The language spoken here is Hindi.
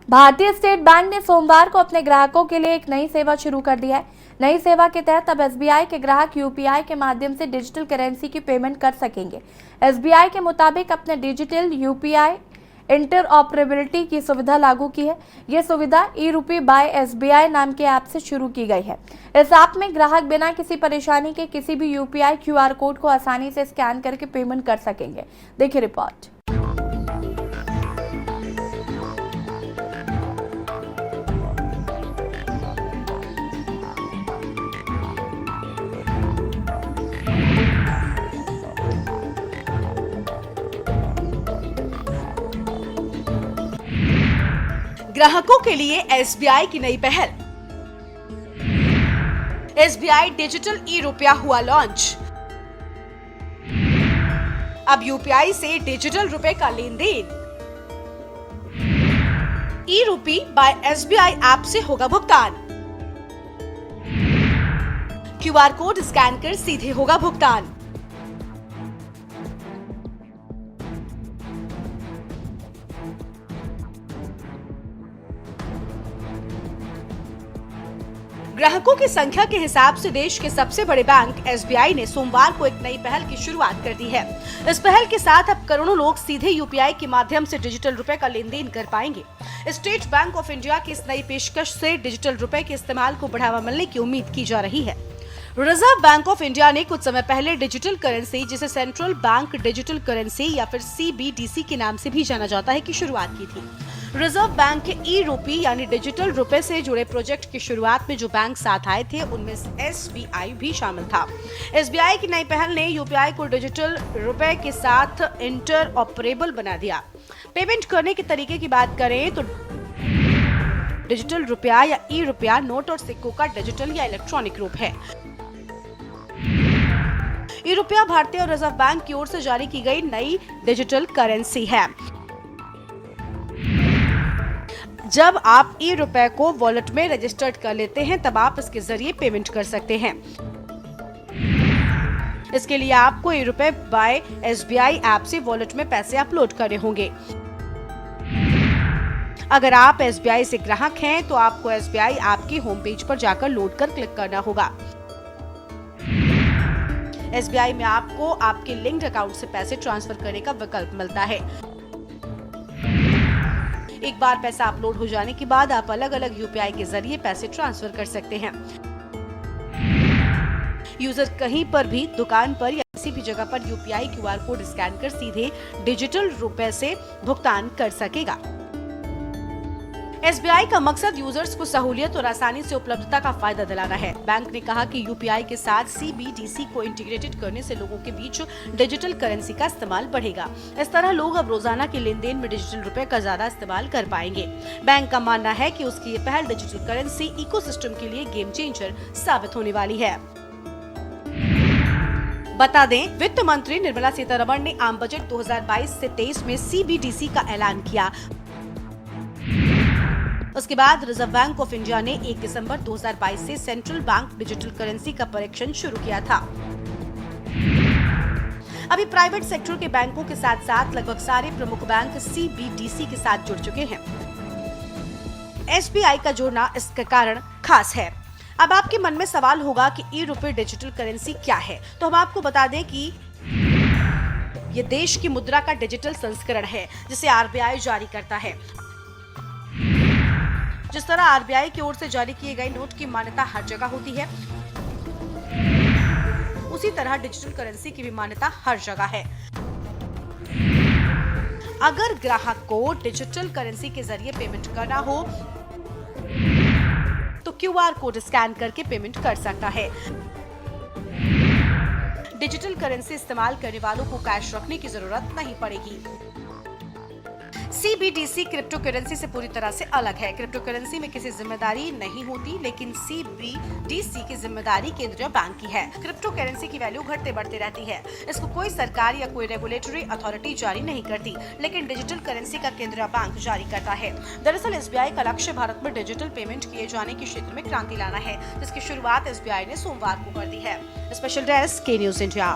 भारतीय स्टेट बैंक ने सोमवार को अपने ग्राहकों के लिए एक नई सेवा शुरू कर दी है। नई सेवा के तहत अब एसबीआई के ग्राहक यूपीआई के माध्यम से डिजिटल करेंसी की पेमेंट कर सकेंगे। एसबीआई के मुताबिक अपने डिजिटल यूपीआई इंटरऑपरेबिलिटी की सुविधा लागू की है। यह सुविधा ई-रूपी बाय एसबीआई नाम के ऐप से शुरू की गई है। इस ऐप में ग्राहक बिना किसी परेशानी के किसी भी यूपीआई क्यूआर कोड को आसानी से स्कैन करके पेमेंट कर सकेंगे। देखिए रिपोर्ट। ग्राहकों के लिए एसबीआई की नई पहल। एसबीआई डिजिटल ई रुपया हुआ लॉन्च। अब यूपीआई से डिजिटल रुपए का लेन देन। ई रूपी बाय एसबीआई ऐप से होगा भुगतान। क्यूआर कोड स्कैन कर सीधे होगा भुगतान। ग्राहकों की संख्या के हिसाब से देश के सबसे बड़े बैंक एसबीआई ने सोमवार को एक नई पहल की शुरुआत कर दी है। इस पहल के साथ अब करोड़ों लोग सीधे यूपीआई के माध्यम से डिजिटल रुपए का लेन देन कर पाएंगे। स्टेट बैंक ऑफ इंडिया की इस नई पेशकश से डिजिटल रुपए के इस्तेमाल को बढ़ावा मिलने की उम्मीद की जा रही है। रिजर्व बैंक ऑफ इंडिया ने कुछ समय पहले डिजिटल करेंसी, जिसे सेंट्रल बैंक डिजिटल करेंसी या फिर सीबीडीसी के नाम से भी जाना जाता है, की शुरुआत की थी। रिजर्व बैंक के ई रूपी यानी डिजिटल रुपए से जुड़े प्रोजेक्ट की शुरुआत में जो बैंक साथ आए थे उनमें एसबीआई भी शामिल था। एसबीआई की नई पहल ने यूपीआई को डिजिटल रुपए के साथ इंटरऑपरेबल बना दिया। पेमेंट करने के तरीके की बात करें तो डिजिटल रुपया या ई रुपया नोट और सिक्कों का डिजिटल या इलेक्ट्रॉनिक रूप है। ई रुपया भारतीय और रिजर्व बैंक की ओर से जारी की गई नई डिजिटल करेंसी है। जब आप ई रुपए को वॉलेट में रजिस्टर्ड कर लेते हैं तब आप इसके जरिए पेमेंट कर सकते हैं। इसके लिए आपको ई रुपए बाय एसबीआई ऐप से वॉलेट में पैसे अपलोड करने होंगे। अगर आप एसबीआई से ग्राहक हैं तो आपको एसबीआई ऐप की होम पेज पर जाकर लोड कर क्लिक करना होगा। एसबीआई में आपको आपके लिंक्ड अकाउंट से पैसे ट्रांसफर करने का विकल्प मिलता है। एक बार पैसा अपलोड हो जाने के बाद आप अलग अलग यूपीआई के जरिए पैसे ट्रांसफर कर सकते हैं। यूजर कहीं पर भी, दुकान पर या किसी भी जगह पर यूपीआई क्यूआर कोड स्कैन कर सीधे डिजिटल रुपए से भुगतान कर सकेगा। एसबीआई का मकसद यूजर्स को सहूलियत और आसानी से उपलब्धता का फायदा दिलाना है। बैंक ने कहा कि यूपीआई के साथ सीबीडीसी को इंटीग्रेटेड करने से लोगों के बीच डिजिटल करेंसी का इस्तेमाल बढ़ेगा। इस तरह लोग अब रोजाना के लेन देन में डिजिटल रुपए का ज्यादा इस्तेमाल कर पाएंगे। बैंक का मानना है कि उसकी ये पहल डिजिटल करेंसी इकोसिस्टम के लिए गेम चेंजर साबित होने वाली है। बता दें, वित्त मंत्री निर्मला सीतारमण ने आम बजट 2022 से 23 में सीबीडीसी का ऐलान किया। उसके बाद रिजर्व बैंक ऑफ इंडिया ने 1 दिसंबर 2022 से सेंट्रल बैंक डिजिटल करेंसी का परीक्षण शुरू किया था। अभी प्राइवेट सेक्टर के बैंकों के साथ साथ लगभग सारे प्रमुख बैंक सीबीडीसी के साथ जुड़ चुके हैं। एसबीआई का जुड़ना इसका कारण खास है। अब आपके मन में सवाल होगा कि ई रुपए डिजिटल करेंसी क्या है, तो हम आपको बता दें कि ये देश की मुद्रा का डिजिटल संस्करण है जिसे आरबीआई जारी करता है। जिस तरह आरबीआई की ओर से जारी किए गए नोट की मान्यता हर जगह होती है, उसी तरह डिजिटल करेंसी की भी मान्यता हर जगह है। अगर ग्राहक को डिजिटल करेंसी के जरिए पेमेंट करना हो तो क्यूआर कोड स्कैन करके पेमेंट कर सकता है। डिजिटल करेंसी इस्तेमाल करने वालों को कैश रखने की जरूरत नहीं पड़ेगी। सीबीडीसी क्रिप्टो करेंसी से पूरी तरह से अलग है। क्रिप्टो करेंसी में किसी जिम्मेदारी नहीं होती, लेकिन सीबीडीसी की जिम्मेदारी केंद्रीय बैंक की है। क्रिप्टो करेंसी की वैल्यू घटते बढ़ते रहती है। इसको कोई सरकार या कोई रेगुलेटरी अथॉरिटी जारी नहीं करती, लेकिन डिजिटल करेंसी का केंद्रीय बैंक जारी करता है। दरअसल एसबीआई का लक्ष्य भारत में डिजिटल पेमेंट किए जाने के क्षेत्र में क्रांति लाना है, जिसकी शुरुआत एसबीआई ने सोमवार को कर दी है। स्पेशल डेस्क के न्यूज इंडिया।